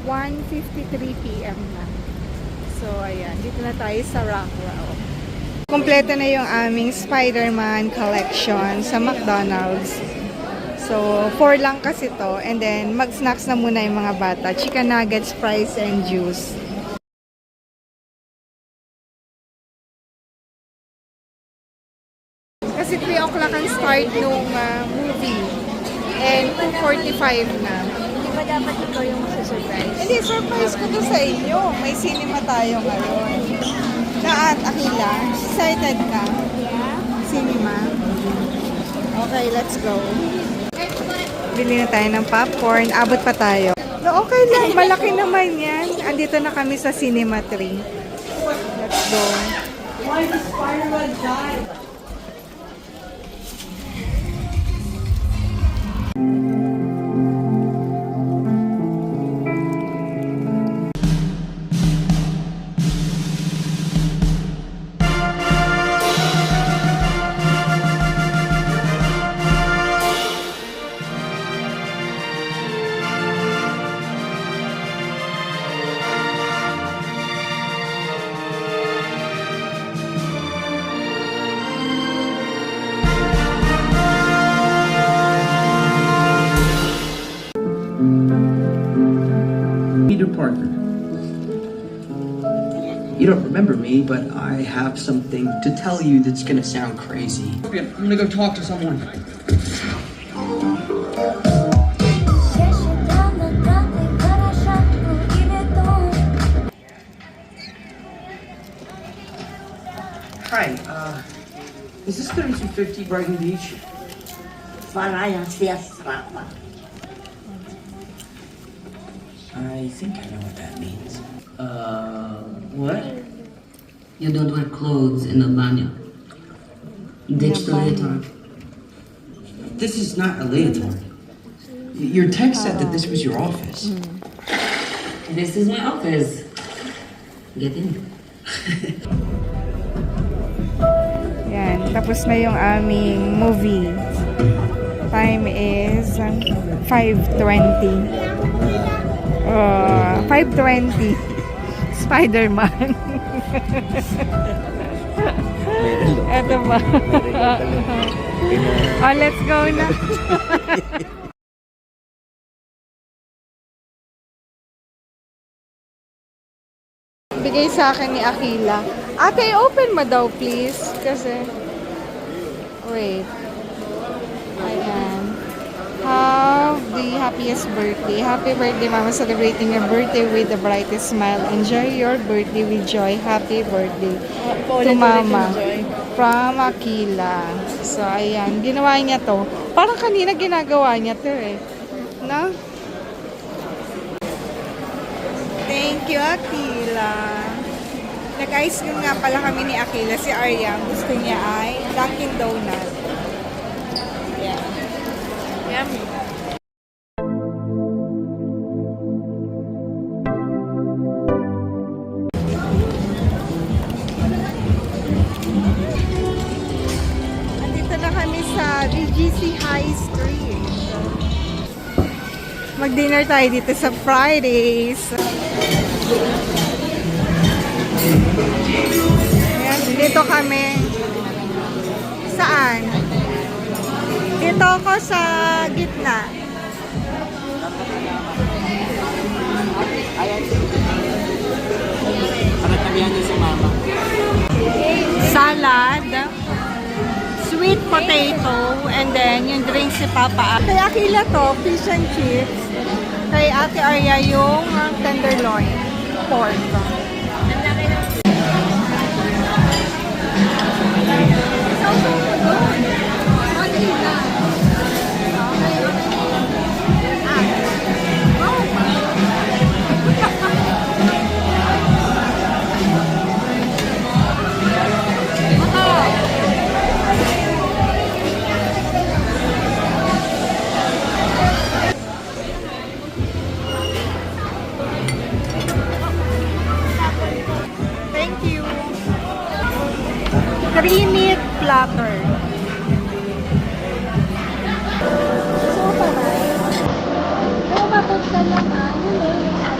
1:53 p.m. na. So, ayan. Dito na tayo sa Rockwell. Kompleto na yung aming Spider-Man collection sa McDonald's. So, 4 lang kasi to. And then, mag-snacks na muna yung mga bata. Chicken nuggets, fries, and juice. Kasi 3 o'clock ang start nung movie. And 2:45 na. Hindi ba dapat ikaw yung masusurprise? Hindi, surprise ko to sa inyo. May cinema tayo ngayon. At Akila, excited ka? Yeah. Cinema? Okay, let's go. Bili na tayo ng popcorn. Abot pa tayo. No, okay lang. Malaki naman yan. Andito na kami sa Cinema 3. Let's go. Why does Spider-Man die? Peter Parker. You don't remember me, but I have something to tell you that's gonna sound crazy. I'm gonna go talk to someone. Hi, is this 3250 Brighton Beach? I think I know what that means. What? You don't wear clothes in Albania. Ditch the leotard. This is not a leotard. Your text said that this was your office. This is my office. Get in. Yan, tapos na yung aming movie. Time is 5:20. 5:20. Spider-Man. Eto ba? Oh, let's go na. Bigay sa akin ni Akila. Ate, open mo daw please. Kasi, wait. Ayan. Have the happiest birthday. Happy birthday, Mama. Celebrating your birthday with the brightest smile. Enjoy your birthday with joy. Happy birthday to Mama. From Akila. So, ayan. Ginawa niya to. Parang kanina ginagawa niya to eh. No? Thank you, Akila. Nag-ice cream nga pala kami ni Akila. Si Arya, gusto niya ay Dunkin' Donut. Yeah. Yummy. Andito na kami sa BGC High Street. Mag-dinner tayo dito sa Fridays. Ayan, dito kami. Saan? Dito ako sa gitna. Salad, sweet potato, and then yung drink si Papa. Kay Akila to, fish and chips. Kay Ate Arya yung tenderloin, pork. Thank you. 3-meat platter. So, parang. Kung mabot ka lang, yun eh.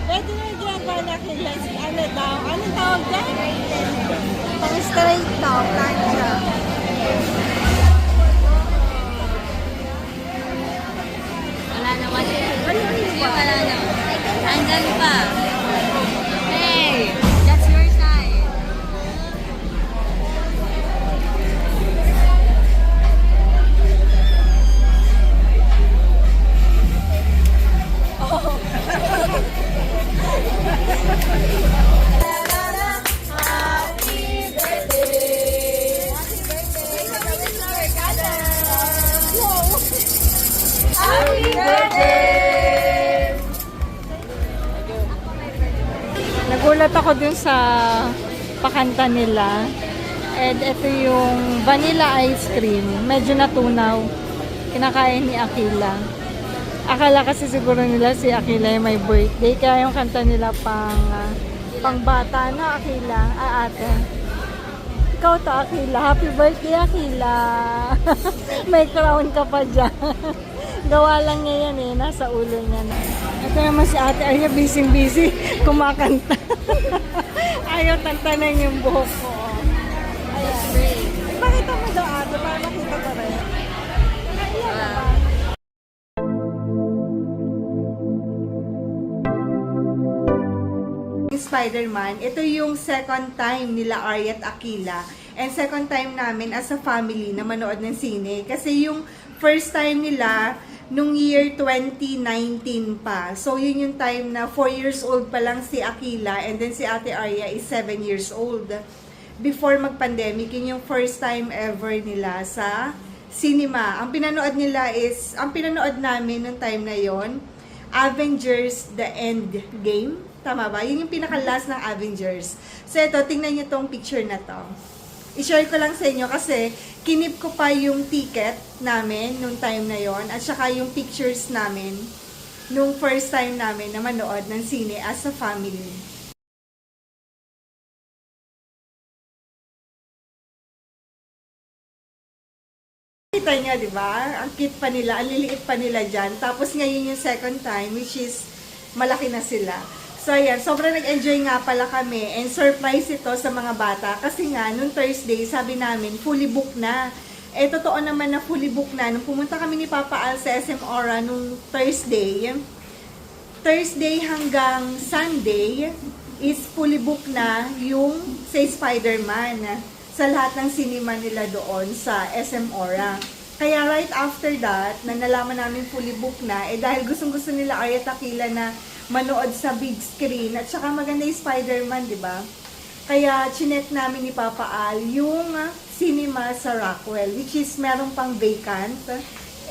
Pwede na dyan pa nakilas. Ano daw? Anong tawag dyan? Pang straight daw. Plancha. Wala naman. Wala naman. Hanggang pa. Hey, that's your side. Nagulat ako dun sa pakanta nila. And ito yung vanilla ice cream. Medyo natunaw. Kinakain ni Akila. Akala kasi siguro nila si Akila yung may birthday. Kaya yung kanta nila pang bata na Akila. Ate. Ikaw to Akila. Happy birthday Akila. May crown ka pa dyan. Gawa lang niya yan eh. Nasa ulo niya na. Ito naman si Ate Arya, busy kumakanta. Ayaw tantanan yung buhok ko. Ayan. Pakita mo daw ate, para makita ko rin. Ayan naman. Spider-Man, ito yung second time nila Arya at Akila. And second time namin as a family na manood ng sine. Kasi yung first time nila, nung year 2019 pa. So, yun yung time na 4 years old pa lang si Akila and then si Ate Arya is 7 years old. Before mag-pandemic, yun yung first time ever nila sa cinema. Ang pinanood nila is, ang pinanood namin nung time na yon, Avengers The End Game. Tama ba? Yun yung pinaka-last ng Avengers. So, ito, tingnan nyo tong picture na to. I-share ko lang sa inyo kasi kinip ko pa yung ticket namin nung time na yon at saka yung pictures namin nung first time namin na manood ng sine as a family. Kita nyo, di ba? Ang cute pa nila, ang liliit pa nila dyan. Tapos ngayon yung second time, which is malaki na sila. So, ayan, sobrang nag-enjoy nga pala kami and surprise ito sa mga bata kasi nga, nung Thursday, sabi namin, fully booked na. Eh, totoo naman na fully booked na. Nung pumunta kami ni Papa Al sa SM Aura nung Thursday hanggang Sunday is fully booked na yung sa Spider-Man sa lahat ng cinema nila doon sa SM Aura. Kaya right after that, na nalaman namin fully booked na, eh dahil gustong-gusto nila Arya at Akila na manood sa big screen at saka maganda yung Spider-Man, di ba? Kaya chinek namin ni Papa Al yung cinema sa Rockwell, which is meron pang vacant.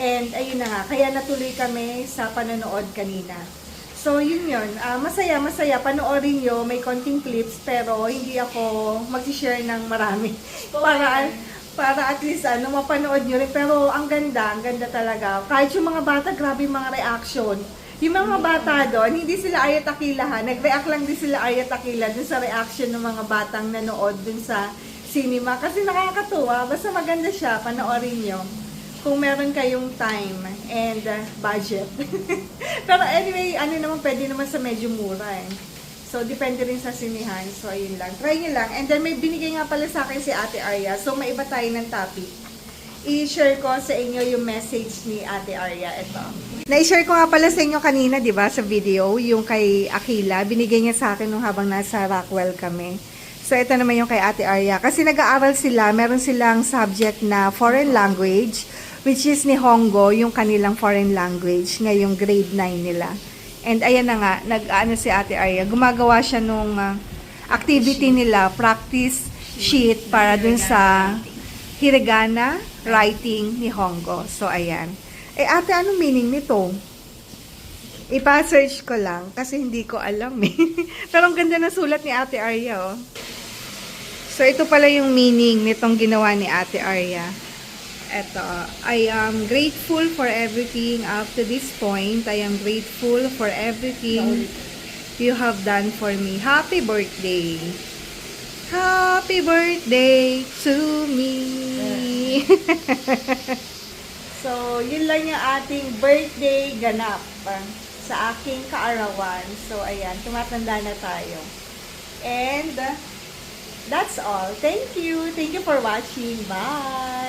And ayun na nga, kaya natuloy kami sa panonood kanina. So yun yun, masaya, panoorin nyo, may konting clips pero hindi ako mag-share ng marami. Para at least mapanood nyo rin. Pero ang ganda talaga. Kahit yung mga bata, grabe yung mga reaction. Yung mga bata doon, hindi sila Arya at Akila ha. Nag-react lang din sila Arya at Akila dun sa reaction ng mga batang nanood dun sa cinema. Kasi nakakatuwa. Basta maganda siya. Panoorin nyo. Kung meron kayong time and budget. Pero anyway, naman, pwede naman sa medyo mura eh. So, depende rin sa sinihan. So, ayun lang. Try nyo lang. And then, may binigay nga pala sa akin si Ate Arya. So, maiba tayo ng topic. I-share ko sa inyo yung message ni Ate Arya. Ito. Na-share ko nga pala sa inyo kanina, di ba, sa video, yung kay Akila. Binigay niya sa akin nung habang nasa Rockwell kami. So, ito naman yung kay Ate Arya. Kasi nag-aaral sila, meron silang subject na foreign language, which is Nihongo, yung kanilang foreign language, ngayong grade 9 nila. And ayan na nga, nag-ano si Ate Arya, gumagawa siya nung activity nila, practice sheet para dun sa hiragana, writing, Nihongo. So, ayan. Ate, anong meaning nito? Ipa-search ko lang kasi hindi ko alam eh. Pero ang ganda ng sulat ni Ate Arya, oh. So, ito pala yung meaning nitong ginawa ni Ate Arya. Ito, I am grateful for everything up to this point. I am grateful for everything you have done for me. Happy birthday! Happy birthday to me! So, yun lang yung ating birthday ganap sa aking kaarawan. So, ayan, tumatanda na tayo. And, that's all. Thank you. Thank you for watching. Bye!